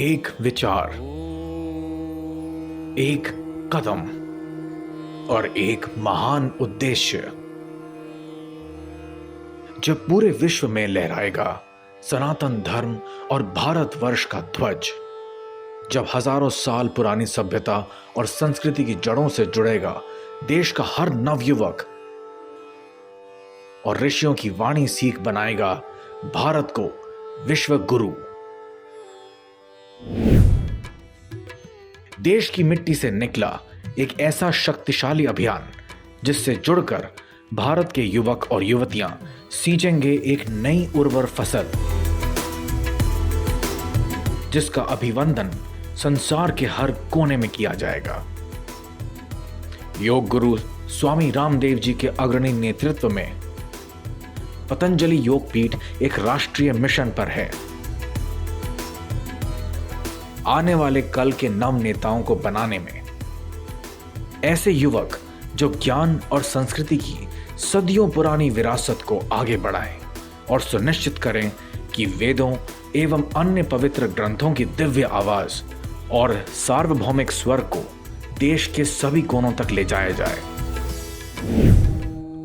एक विचार, एक कदम और एक महान उद्देश्य जब पूरे विश्व में लहराएगा सनातन धर्म और भारतवर्ष का ध्वज, जब हजारों साल पुरानी सभ्यता और संस्कृति की जड़ों से जुड़ेगा देश का हर नवयुवक और ऋषियों की वाणी सीख बनाएगा भारत को विश्व गुरु। देश की मिट्टी से निकला एक ऐसा शक्तिशाली अभियान जिससे जुड़कर भारत के युवक और युवतियां सींचेंगे एक नई उर्वर फसल, जिसका अभिवंदन संसार के हर कोने में किया जाएगा। योग गुरु स्वामी रामदेव जी के अग्रणी नेतृत्व में पतंजलि योग पीठ एक राष्ट्रीय मिशन पर है। आने वाले कल के नव नेताओं को बनाने में ऐसे युवक जो ज्ञान और संस्कृति की सदियों पुरानी विरासत को आगे बढ़ाएं और सुनिश्चित करें कि वेदों एवं अन्य पवित्र ग्रंथों की दिव्य आवाज और सार्वभौमिक स्वर को देश के सभी कोनों तक ले जाया जाए।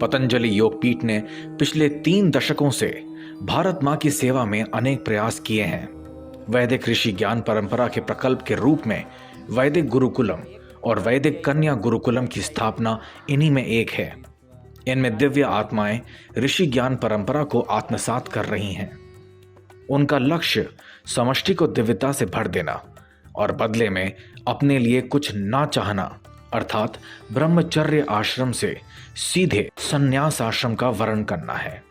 पतंजलि योग पीठ ने पिछले 3 दशकों से भारत मां की सेवा में अनेक प्रयास किए हैं। वैदिक ऋषि ज्ञान परंपरा के प्रकल्प के रूप में वैदिक गुरुकुलम और वैदिक कन्या गुरुकुलम की स्थापना इन्हीं में एक है। इनमें दिव्य आत्माएं ऋषि ज्ञान परंपरा को आत्मसात कर रही हैं। उनका लक्ष्य समष्टि को दिव्यता से भर देना और बदले में अपने लिए कुछ ना चाहना, अर्थात ब्रह्मचर्य आश्रम से सीधे संन्यास आश्रम का वर्ण करना है।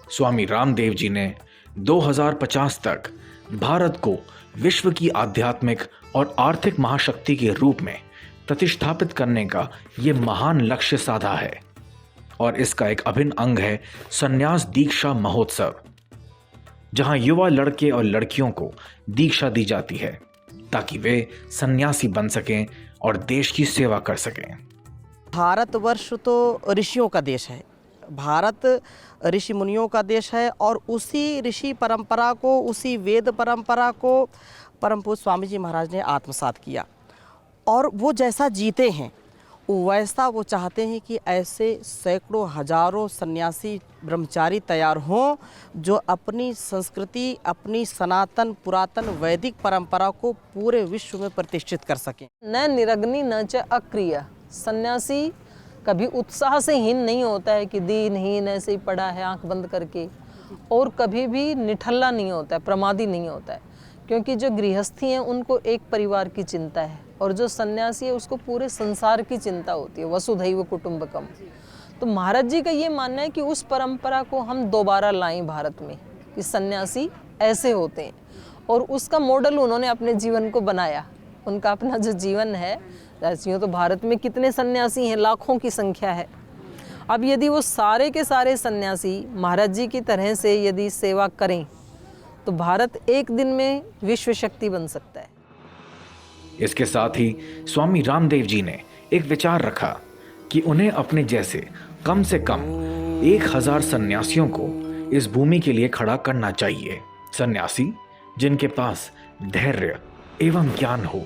स्वामी रामदेव जी ने 2050 तक भारत को विश्व की आध्यात्मिक और आर्थिक महाशक्ति के रूप में प्रतिष्ठापित करने का ये महान लक्ष्य साधा है और इसका एक अभिन्न अंग है संन्यास दीक्षा महोत्सव, जहां युवा लड़के और लड़कियों को दीक्षा दी जाती है ताकि वे सन्यासी बन सकें और देश की सेवा कर सकें। भारतवर्ष तो ऋषियों का देश है, भारत ऋषि मुनियों का देश है और उसी ऋषि परंपरा को, उसी वेद परंपरा को परम पूज्य स्वामी जी महाराज ने आत्मसात किया और वो जैसा जीते हैं वैसा वो चाहते हैं कि ऐसे सैकड़ों हजारों सन्यासी ब्रह्मचारी तैयार हों जो अपनी संस्कृति, अपनी सनातन पुरातन वैदिक परंपरा को पूरे विश्व में प्रतिष्ठित कर सकें। न निरग्नि न च अक्रिय। सन्यासी कभी उत्साह से हीन नहीं होता है कि दीनहीन ऐसे ही पड़ा है आंख बंद करके, और कभी भी निठल्ला नहीं होता है, प्रमादी नहीं होता है, क्योंकि जो गृहस्थी हैं उनको एक परिवार की चिंता है और जो सन्यासी है उसको पूरे संसार की चिंता होती है, वसुधैव कुटुंबकम। तो महाराज जी का ये मानना है कि उस परंपरा को हम दोबारा लाएं भारत में, कि सन्यासी ऐसे होते हैं, और उसका मॉडल उन्होंने अपने जीवन को बनाया। उनका अपना जो जीवन है, यूँ तो भारत में कितने सन्यासी हैं, लाखों की संख्या है। अब यदि वो सारे के सारे सन्यासी महाराज जी की तरह से यदि सेवा करें तो भारत एक दिन में विश्व शक्ति बन सकता है। इसके साथ ही स्वामी रामदेव जी ने एक विचार रखा कि उन्हें अपने जैसे कम से कम 1000 सन्यासियों को इस भूमि के लिए खड़ा करना चाहिए। सन्यासी जिनके पास धैर्य एवं ज्ञान हो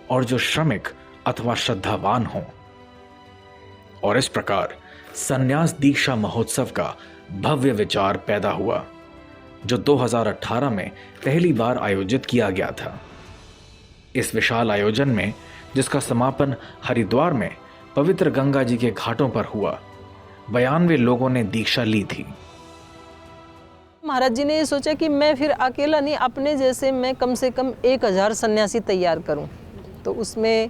और जो श्रमिक अथवा श्रद्धावान हो। और इस प्रकार संन्यास दीक्षा महोत्सव का भव्य विचार पैदा हुआ जो 2018 में पहली बार आयोजित किया गया था। इस विशाल आयोजन में, जिसका समापन हरिद्वार में पवित्र गंगा जी के घाटों पर हुआ, 92 लोगों ने दीक्षा ली थी। महाराज जी ने ये सोचा कि मैं फिर अकेला नहीं, अपने जैसे मैं कम से कम 1000 सन्यासी तैयार करूं। तो उसमें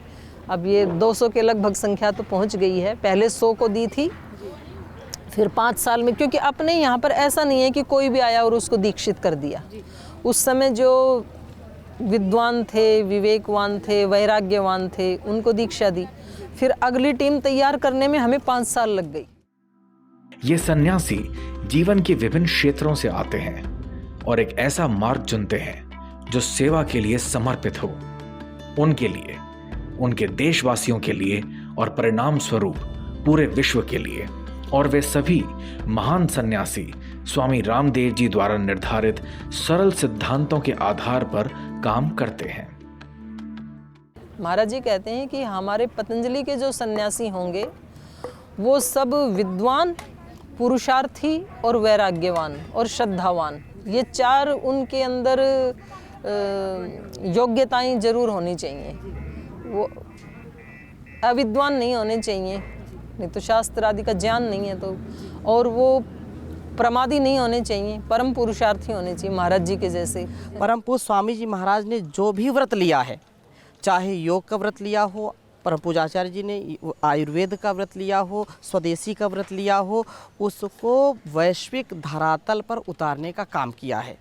अब ये 200 के लगभग संख्या तो पहुंच गई है। पहले 100 को दी थी, फिर 5 साल में, क्योंकि अपने यहाँ पर ऐसा नहीं है कि कोई भी आया और उसको दीक्षित कर दिया। उस समय जो विद्वान थे, विवेकवान थे, वैराग्यवान थे, उनको दीक्षा दी। फिर अगली टीम तैयार करने में हमें 5 साल लग गई। ये सन्यासी जीवन के विभिन्न क्षेत्रों से आते हैं और एक ऐसा मार्ग चुनते हैं जो सेवा के लिए समर्पित हो, उनके लिए, उनके देशवासियों के लिए और परिणाम स्वरूप पूरे विश्व के लिए। और वे सभी महान सन्यासी स्वामी रामदेव जी द्वारा निर्धारित सरल सिद्धांतों के आधार पर काम करते हैं। महाराज जी कहते हैं कि हमारे पतंजलि के जो सन्यासी होंगे वो सब विद्वान, पुरुषार्थी और वैराग्यवान और श्रद्धावान, ये चार उनके अंदर योग्यताएं जरूर होनी चाहिए। वो अविद्वान नहीं होने चाहिए, नहीं तो शास्त्र आदि का ज्ञान नहीं है तो, और वो प्रमादी नहीं होने चाहिए, परम पुरुषार्थी होने चाहिए महाराज जी के जैसे। परम पूज्य स्वामी जी महाराज ने जो भी व्रत लिया है, चाहे योग का व्रत लिया हो, परम पूज्य आचार्य जी ने आयुर्वेद का व्रत लिया हो, स्वदेशी का व्रत लिया हो, उसको वैश्विक धरातल पर उतारने का काम किया है।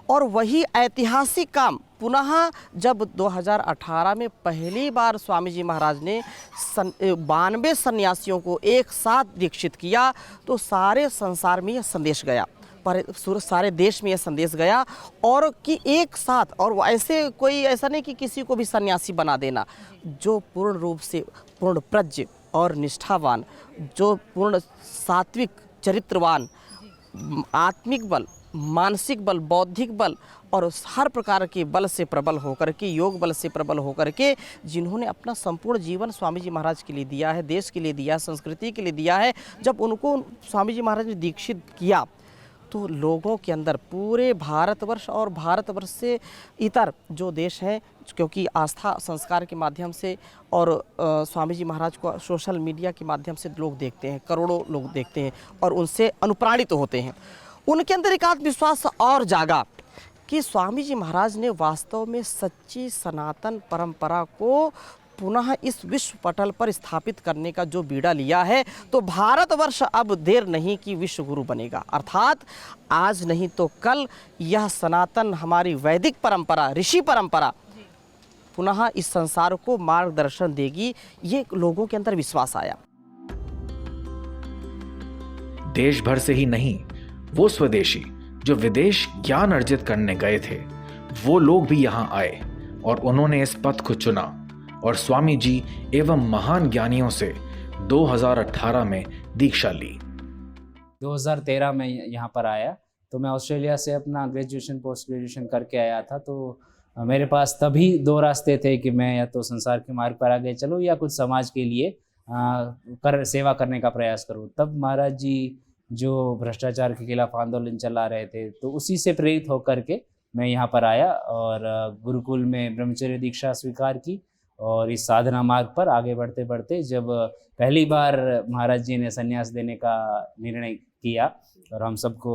और वही ऐतिहासिक काम पुनः जब 2018 में पहली बार स्वामी जी महाराज ने 92 सन्यासियों को एक साथ दीक्षित किया, तो सारे संसार में यह संदेश गया, पर सारे देश में यह संदेश गया, और कि एक साथ, और ऐसे कोई ऐसा नहीं कि किसी को भी सन्यासी बना देना, जो पूर्ण रूप से पूर्ण प्रज्ञ और निष्ठावान, जो पूर्ण सात्विक चरित्रवान, आत्मिक बल, मानसिक बल, बौद्धिक बल और हर प्रकार के बल से प्रबल होकर के, योग बल से प्रबल होकर के, जिन्होंने अपना संपूर्ण जीवन स्वामी जी महाराज के लिए दिया है, देश के लिए दिया है, संस्कृति के लिए दिया है, जब उनको स्वामी जी महाराज ने दीक्षित किया तो लोगों के अंदर पूरे भारतवर्ष और भारतवर्ष से इतर जो देश हैं, क्योंकि आस्था संस्कार के माध्यम से और स्वामी जी महाराज को सोशल मीडिया के माध्यम से लोग देखते हैं, करोड़ों लोग देखते हैं और उनसे अनुप्राणित होते हैं। उनके अंदर एक आत्मविश्वास और जागा कि स्वामी जी महाराज ने वास्तव में सच्ची सनातन परंपरा को पुनः इस विश्व पटल पर स्थापित करने का जो बीड़ा लिया है, तो भारतवर्ष अब देर नहीं कि विश्व गुरु बनेगा। अर्थात आज नहीं तो कल यह सनातन हमारी वैदिक परंपरा, ऋषि परंपरा पुनः इस संसार को मार्गदर्शन देगी, ये लोगों के अंदर विश्वास आया। देश भर से ही नहीं, वो स्वदेशी जो विदेश ज्ञान अर्जित करने गए थे, वो लोग भी यहाँ आए और उन्होंने इस पथ को चुना और स्वामी जी एवं महान ज्ञानियों से 2018 में दीक्षा ली। 2013 में यहाँ पर आया तो मैं ऑस्ट्रेलिया से अपना ग्रेजुएशन पोस्ट ग्रेजुएशन करके आया था। तो मेरे पास तभी दो रास्ते थे कि मैं या तो संसार के मार्ग पर आगे चलूँ या कुछ समाज के लिए सेवा करने का प्रयास करूँ। तब महाराज जी जो भ्रष्टाचार के खिलाफ आंदोलन चला रहे थे, तो उसी से प्रेरित होकर के मैं यहाँ पर आया और गुरुकुल में ब्रह्मचर्य दीक्षा स्वीकार की। और इस साधना मार्ग पर आगे बढ़ते बढ़ते जब पहली बार महाराज जी ने संन्यास देने का निर्णय किया और हम सबको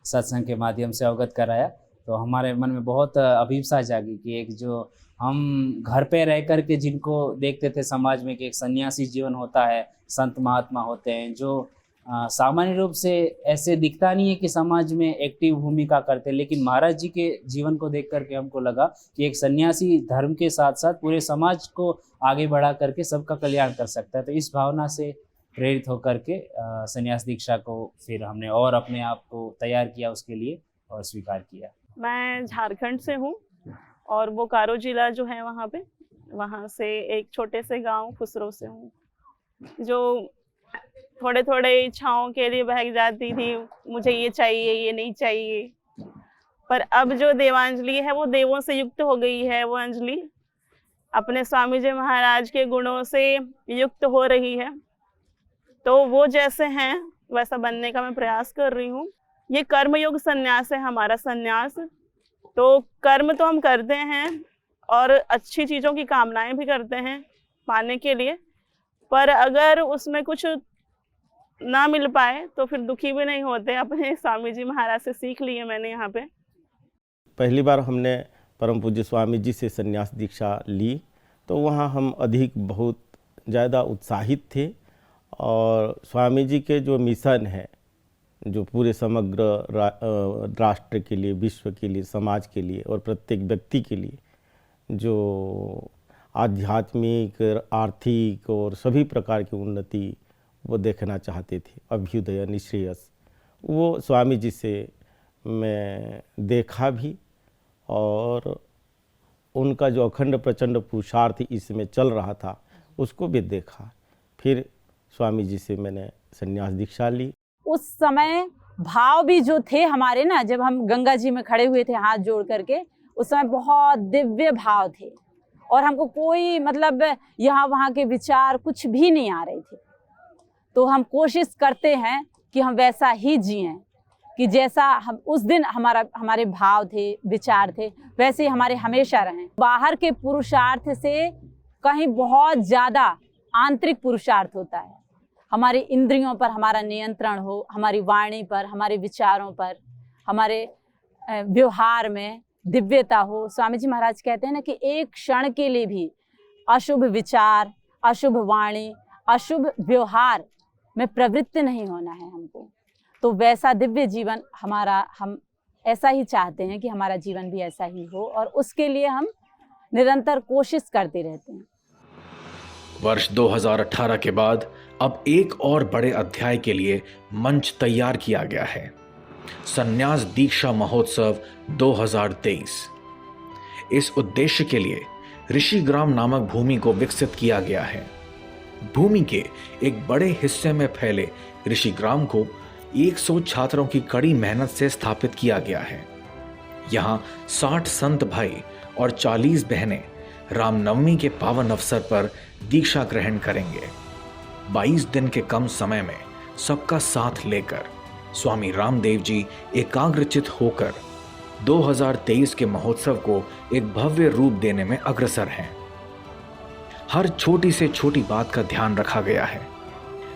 सत्संग के माध्यम से अवगत कराया, तो हमारे मन में बहुत अभिप्सा जागी कि एक जो हम घर पे रह कर के जिनको देखते थे समाज में कि एक सन्यासी जीवन होता है, संत महात्मा होते हैं जो सामान्य रूप से ऐसे दिखता नहीं है कि समाज में एक्टिव भूमिका करते, लेकिन महाराज जी के जीवन को देख करके हमको लगा कि एक सन्यासी धर्म के साथ साथ पूरे समाज को आगे बढ़ा करके सबका कल्याण कर सकता है। तो इस भावना से प्रेरित होकर के संन्यास दीक्षा को फिर हमने और अपने आप को तैयार किया उसके लिए और स्वीकार किया। मैं झारखंड से हूँ और बोकारो जिला जो है वहाँ से एक छोटे से गांव खुसरो से हूँ, जो थोड़े थोड़े इच्छाओं के लिए बहक जाती थी, मुझे ये चाहिए, ये नहीं चाहिए। पर अब जो देवांजलि है वो देवों से युक्त हो गई है, वो अंजलि अपने स्वामी जी महाराज के गुणों से युक्त हो रही है। तो वो जैसे हैं वैसा बनने का मैं प्रयास कर रही हूँ। ये कर्मयोग संन्यास है हमारा संन्यास। तो कर्म तो हम करते हैं और अच्छी चीज़ों की कामनाएं भी करते हैं पाने के लिए, पर अगर उसमें कुछ ना मिल पाए तो फिर दुखी भी नहीं होते। अपने स्वामी जी महाराज से सीख लिए मैंने यहाँ पे। पहली बार हमने परम पूज्य स्वामी जी से संन्यास दीक्षा ली तो वहाँ हम अधिक बहुत ज़्यादा उत्साहित थे और स्वामी जी के जो मिशन है, जो पूरे समग्र राष्ट्र के लिए, विश्व के लिए, समाज के लिए और प्रत्येक व्यक्ति के लिए जो आध्यात्मिक, आर्थिक और सभी प्रकार की उन्नति वो देखना चाहते थे, अभ्युदय, निश्रेयस, वो स्वामी जी से मैं देखा भी और उनका जो अखंड प्रचंड पुरुषार्थ इसमें चल रहा था उसको भी देखा। फिर स्वामी जी से मैंने संन्यास दीक्षा ली। उस समय भाव भी जो थे हमारे ना, जब हम गंगा जी में खड़े हुए थे हाथ जोड़ करके, उस समय बहुत दिव्य भाव थे और हमको कोई मतलब यहाँ वहाँ के विचार कुछ भी नहीं आ रहे थे। तो हम कोशिश करते हैं कि हम वैसा ही जिएं, कि जैसा हम उस दिन हमारे भाव थे, विचार थे, वैसे ही हमारे हमेशा रहें। बाहर के पुरुषार्थ से कहीं बहुत ज़्यादा आंतरिक पुरुषार्थ होता है। हमारे इंद्रियों पर हमारा नियंत्रण हो, हमारी वाणी पर, हमारे विचारों पर, हमारे व्यवहार में दिव्यता हो। स्वामी जी महाराज कहते हैं ना कि एक क्षण के लिए भी अशुभ विचार, अशुभ वाणी, अशुभ व्यवहार में प्रवृत्त नहीं होना है हमको। तो वैसा दिव्य जीवन हमारा, हम ऐसा ही चाहते हैं कि हमारा जीवन भी ऐसा ही हो और उसके लिए हम निरंतर कोशिश करते रहते हैं। वर्ष 2018 के बाद अब एक और बड़े अध्याय के लिए मंच तैयार किया गया है, संन्यास दीक्षा महोत्सव 2023। इस उद्देश्य के लिए ऋषिग्राम नामक भूमि को विकसित किया गया है। भूमि के एक बड़े हिस्से में फैले ऋषिग्राम को 100 छात्रों की कड़ी मेहनत से स्थापित किया गया है। यहाँ 60 संत भाई और 40 बहनें रामनवमी के पावन अवसर पर दीक्षा ग्रहण करेंगे। 22 दिन के कम समय में सबका साथ लेकर स्वामी रामदेव जी एकाग्रचित होकर 2023 के महोत्सव को एक भव्य रूप देने में अग्रसर हैं। हर छोटी से छोटी बात का ध्यान रखा गया है।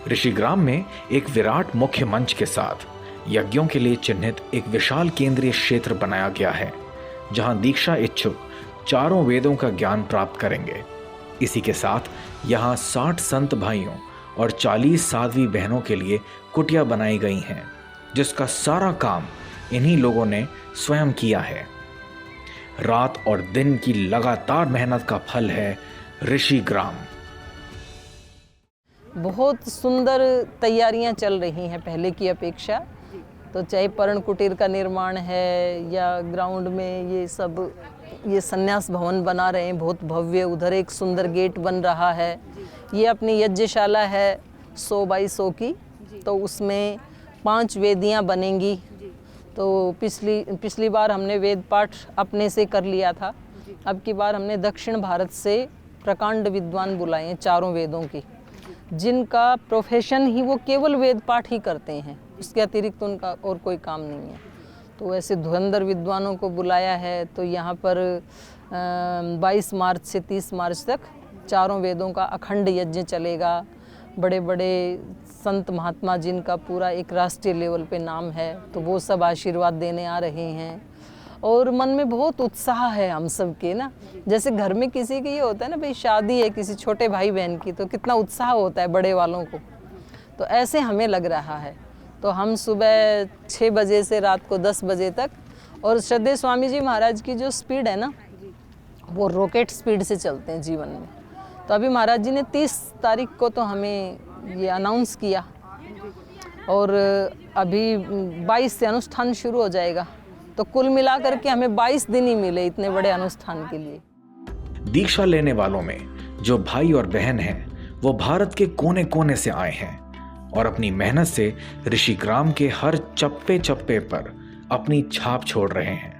ऋषिग्राम में एक विराट मुख्य मंच के साथ यज्ञों के लिए चिन्हित एक विशाल केंद्रीय क्षेत्र बनाया गया है, जहां दीक्षा इच्छुक चारों वेदों का ज्ञान प्राप्त करेंगे। इसी के साथ यहाँ 60 संत भाइयों और 40 साध्वी बहनों के लिए कुटिया बनाई गई हैं, जिसका सारा काम इन्हीं लोगों ने स्वयं किया है। रात और दिन की लगातार मेहनत का फल है ऋषिग्राम। बहुत सुंदर तैयारियां चल रही हैं पहले की अपेक्षा। तो चाहे पर्ण कुटीर का निर्माण है या ग्राउंड में ये संन्यास भवन बना रहे हैं बहुत भव्य, उधर एक सुंदर गेट बन रहा है। ये अपनी यज्ञशाला है 100 बाई 100 की, तो उसमें 5 वेदियां बनेंगी। तो पिछली बार हमने वेद पाठ अपने से कर लिया था, अब की बार हमने दक्षिण भारत से प्रकांड विद्वान बुलाए हैं चारों वेदों की, जिनका प्रोफेशन ही वो केवल वेद पाठ ही करते हैं, उसके अतिरिक्त उनका और कोई काम नहीं है। तो ऐसे धुरंधर विद्वानों को बुलाया है। तो यहाँ पर 22 मार्च से 30 मार्च तक चारों वेदों का अखंड यज्ञ चलेगा। बड़े बड़े संत महात्मा जिनका पूरा एक राष्ट्रीय लेवल पे नाम है, तो वो सब आशीर्वाद देने आ रहे हैं। और मन में बहुत उत्साह है हम सब के ना, जैसे घर में किसी की ये होता है ना भाई शादी है किसी छोटे भाई बहन की, तो कितना उत्साह होता है बड़े वालों को, तो ऐसे हमें लग रहा है। तो हम सुबह 6 बजे से रात को 10 बजे तक, और श्रद्धेय स्वामी जी महाराज की जो स्पीड है ना वो रॉकेट स्पीड से चलते हैं जीवन में। तो अभी महाराज जी ने 30 तारीख को तो हमें ये अनाउंस किया, और अभी 22 से अनुष्ठान शुरू हो जाएगा। तो कुल मिलाकर के हमें 22 दिन ही मिले इतने बड़े अनुष्ठान के लिए। दीक्षा लेने वालों में जो भाई और बहन हैं, वो भारत के कोने कोने से आए हैं और अपनी मेहनत से ऋषिग्राम के हर चप्पे चप्पे पर अपनी छाप छोड़ रहे हैं।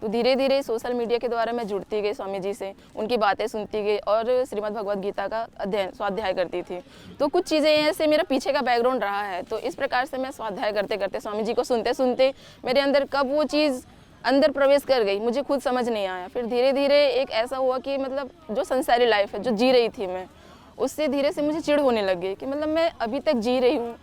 तो धीरे धीरे सोशल मीडिया के द्वारा मैं जुड़ती गई स्वामी जी से, उनकी बातें सुनती गई और श्रीमद् भगवद गीता का अध्ययन स्वाध्याय करती थी। तो कुछ चीज़ें ऐसे मेरा पीछे का बैकग्राउंड रहा है, तो इस प्रकार से मैं स्वाध्याय करते करते स्वामी जी को सुनते सुनते मेरे अंदर कब वो चीज़ अंदर प्रवेश कर गई मुझे खुद समझ नहीं आया। फिर धीरे धीरे एक ऐसा हुआ कि मतलब जो संसारी लाइफ है जो जी रही थी मैं, उससे धीरे से मुझे चिढ़ होने लग गई कि मतलब मैं अभी तक जी रही हूँ।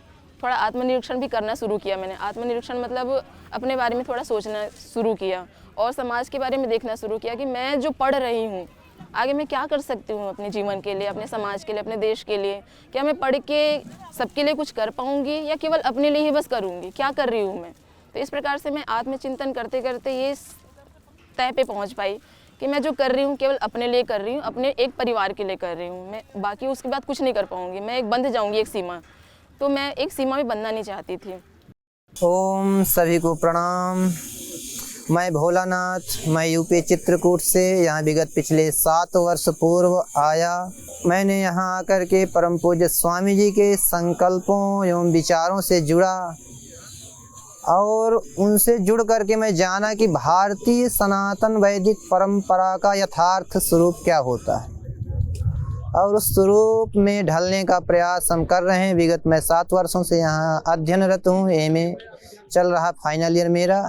थोड़ा आत्मनिरीक्षण भी करना शुरू किया मैंने। आत्मनिरीक्षण मतलब अपने बारे में थोड़ा सोचना शुरू किया और समाज के बारे में देखना शुरू किया कि मैं जो पढ़ रही हूँ आगे मैं क्या कर सकती हूँ अपने जीवन के लिए, अपने समाज के लिए, अपने देश के लिए। क्या मैं पढ़ के सबके लिए कुछ कर पाऊँगी या केवल अपने लिए ही बस करूँगी, क्या कर रही हूँ मैं। तो इस प्रकार से मैं आत्मचिंतन करते करते ये तय पे पहुँच पाई कि मैं जो कर रही हूँ केवल अपने लिए कर रही हूँ, अपने एक परिवार के लिए कर रही हूँ। मैं बाकी उसके बाद कुछ नहीं कर पाऊँगी, मैं एक बंध जाऊँगी एक सीमा। तो मैं एक सीमा में बंधना नहीं चाहती थी। ओम सभी को प्रणाम। मैं भोलानाथ, मैं यूपी चित्रकूट से यहाँ विगत पिछले 7 वर्ष पूर्व आया। मैंने यहाँ आकर के परम पूज्य स्वामी जी के संकल्पों एवं विचारों से जुड़ा और उनसे जुड़ करके मैं जाना कि भारतीय सनातन वैदिक परंपरा का यथार्थ स्वरूप क्या होता है, और उस स्वरूप में ढलने का प्रयास हम कर रहे हैं। विगत मैं 7 वर्षों से यहाँ अध्ययनरत हूँ, MA चल रहा फाइनल ईयर मेरा,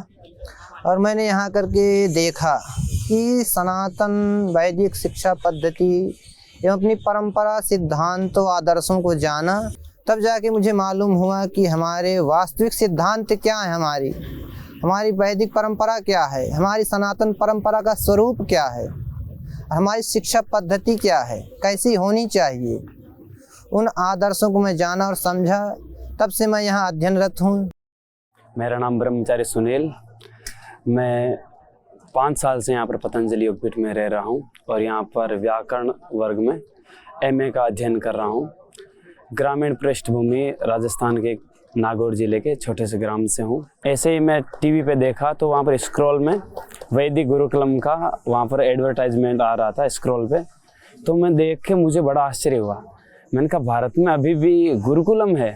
और मैंने यहाँ करके देखा कि सनातन वैदिक शिक्षा पद्धति एवं अपनी परंपरा सिद्धांतों आदर्शों को जाना, तब जाके मुझे मालूम हुआ कि हमारे वास्तविक सिद्धांत क्या है, हमारी वैदिक परंपरा क्या है, हमारी सनातन परंपरा का स्वरूप क्या है, हमारी शिक्षा पद्धति क्या है, कैसी होनी चाहिए। उन आदर्शों को मैं जाना और समझा, तब से मैं यहाँ अध्ययनरत हूँ। मेरा नाम ब्रह्मचारी सुनील, मैं 5 साल से यहाँ पर पतंजलि योगपीठ में रह रहा हूँ और यहाँ पर व्याकरण वर्ग में MA का अध्ययन कर रहा हूँ। ग्रामीण पृष्ठभूमि राजस्थान के नागौर जिले के छोटे से ग्राम से हूँ। ऐसे ही मैं टीवी पे देखा तो वहाँ पर स्क्रॉल में वैदिक गुरुकुलम का वहाँ पर एडवर्टाइजमेंट आ रहा था स्क्रॉल पे, तो मैं देख के मुझे बड़ा आश्चर्य हुआ। मैंने कहा भारत में अभी भी गुरुकुलम है,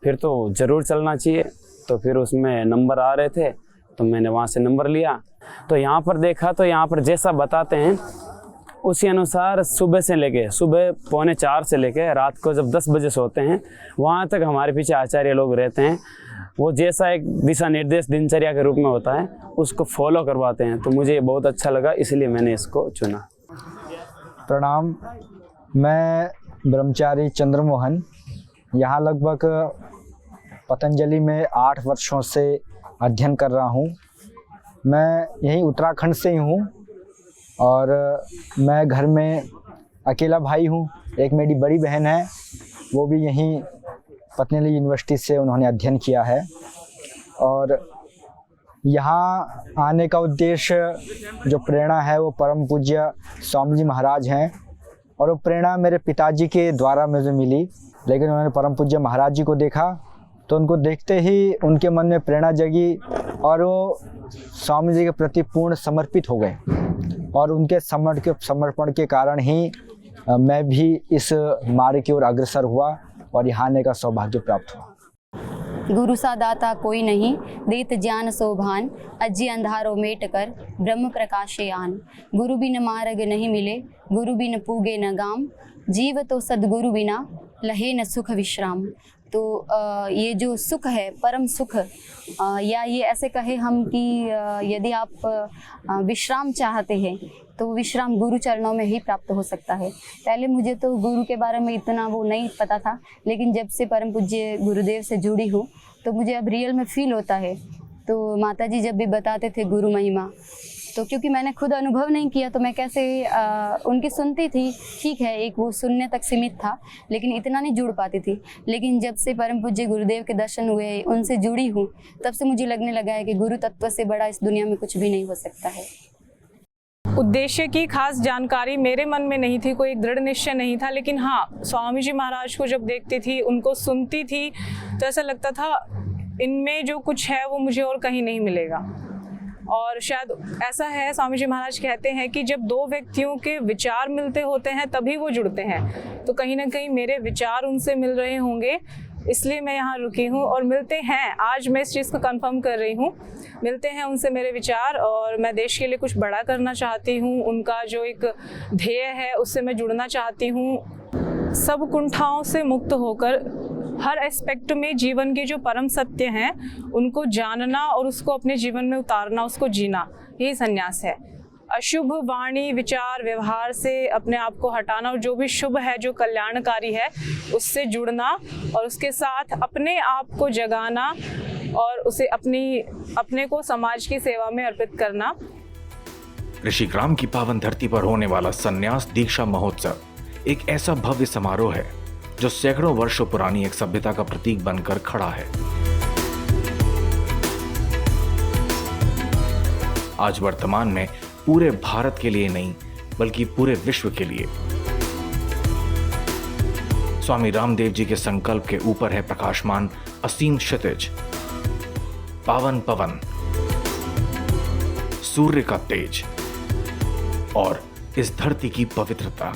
फिर तो ज़रूर चलना चाहिए। तो फिर उसमें नंबर आ रहे थे तो मैंने वहाँ से नंबर लिया, तो यहाँ पर देखा तो यहाँ पर जैसा बताते हैं उसी अनुसार सुबह 4:45 से लेके रात को जब 10 बजे सोते हैं वहाँ तक हमारे पीछे आचार्य लोग रहते हैं। वो जैसा एक दिशा निर्देश दिनचर्या के रूप में होता है उसको फॉलो करवाते हैं, तो मुझे ये बहुत अच्छा लगा, इसलिए मैंने इसको चुना। प्रणाम, मैं ब्रह्मचारी चंद्रमोहन यहाँ लगभग पतंजलि में 8 वर्षों से अध्ययन कर रहा हूँ। मैं यहीं उत्तराखंड से ही हूँ और मैं घर में अकेला भाई हूँ। एक मेरी बड़ी बहन है, वो भी यहीं पतंजलि यूनिवर्सिटी से उन्होंने अध्ययन किया है। और यहाँ आने का उद्देश्य, जो प्रेरणा है वो परम पूज्य स्वामी जी महाराज हैं, और वो प्रेरणा मेरे पिताजी के द्वारा मुझे मिली। लेकिन उन्होंने परम पूज्य महाराज जी को देखा तो उनको देखते ही उनके मन में प्रेरणा जगी और वो स्वामी जी के प्रति पूर्ण समर्पित हो गए, और उनके समर्पण के कारण ही मैं भी इस मार्ग की ओर अग्रसर हुआ और यहाँ आने का सौभाग्य प्राप्त हुआ। गुरु सा दाता कोई नहीं, देत ज्ञान सोभान, अज्जी अंधारो मेट कर ब्रह्म प्रकाशे आन। गुरु बिन मार्ग नहीं मिले, गुरु बिन पूगे न गाम, जीव तो सदगुरु बिना लहे न सुख विश्राम। तो ये जो सुख है, परम सुख, या ये ऐसे कहे हम कि यदि आप विश्राम चाहते हैं तो विश्राम गुरु चरणों में ही प्राप्त हो सकता है। पहले मुझे तो गुरु के बारे में इतना वो नहीं पता था, लेकिन जब से परम पूज्य गुरुदेव से जुड़ी हूँ तो मुझे अब रियल में फील होता है। तो माताजी जब भी बताते थे गुरु महिमा, तो क्योंकि मैंने खुद अनुभव नहीं किया तो मैं कैसे उनकी सुनती थी। ठीक है, एक वो सुनने तक सीमित था, लेकिन इतना नहीं जुड़ पाती थी। लेकिन जब से परम पूज्य गुरुदेव के दर्शन हुए, उनसे जुड़ी हूँ, तब से मुझे लगने लगा है कि गुरु तत्व से बड़ा इस दुनिया में कुछ भी नहीं हो सकता है। उद्देश्य की खास जानकारी मेरे मन में नहीं थी, कोई दृढ़ निश्चय नहीं था, लेकिन हाँ, स्वामी जी महाराज को जब देखती थी, उनको सुनती थी, तो ऐसा लगता था इनमें जो कुछ है वो मुझे और कहीं नहीं मिलेगा। और शायद ऐसा है, स्वामी जी महाराज कहते हैं कि जब 2 व्यक्तियों के विचार मिलते होते हैं तभी वो जुड़ते हैं। तो कहीं ना कहीं मेरे विचार उनसे मिल रहे होंगे, इसलिए मैं यहाँ रुकी हूँ और मिलते हैं। आज मैं इस चीज़ को कंफर्म कर रही हूँ, मिलते हैं उनसे मेरे विचार, और मैं देश के लिए कुछ बड़ा करना चाहती हूँ। उनका जो एक ध्येय है उससे मैं जुड़ना चाहती हूँ। सब कुंठाओं से मुक्त होकर हर एस्पेक्ट में जीवन के जो परम सत्य हैं उनको जानना और उसको अपने जीवन में उतारना, उसको जीना, यही संन्यास है। अशुभ वाणी, विचार, व्यवहार से अपने आप को हटाना और जो भी शुभ है, जो कल्याणकारी है, उससे जुड़ना और उसके साथ अपने आप को जगाना और उसे अपने को समाज की सेवा में अर्पित करना। ऋषिग्राम की पावन धरती पर होने वाला संन्यास दीक्षा महोत्सव एक ऐसा भव्य समारोह है जो सैकड़ों वर्षों पुरानी एक सभ्यता का प्रतीक बनकर खड़ा है। आज वर्तमान में पूरे भारत के लिए नहीं, बल्कि पूरे विश्व के लिए स्वामी रामदेव जी के संकल्प के ऊपर है प्रकाशमान असीम क्षितिज, पावन पवन, सूर्य का तेज और इस धरती की पवित्रता।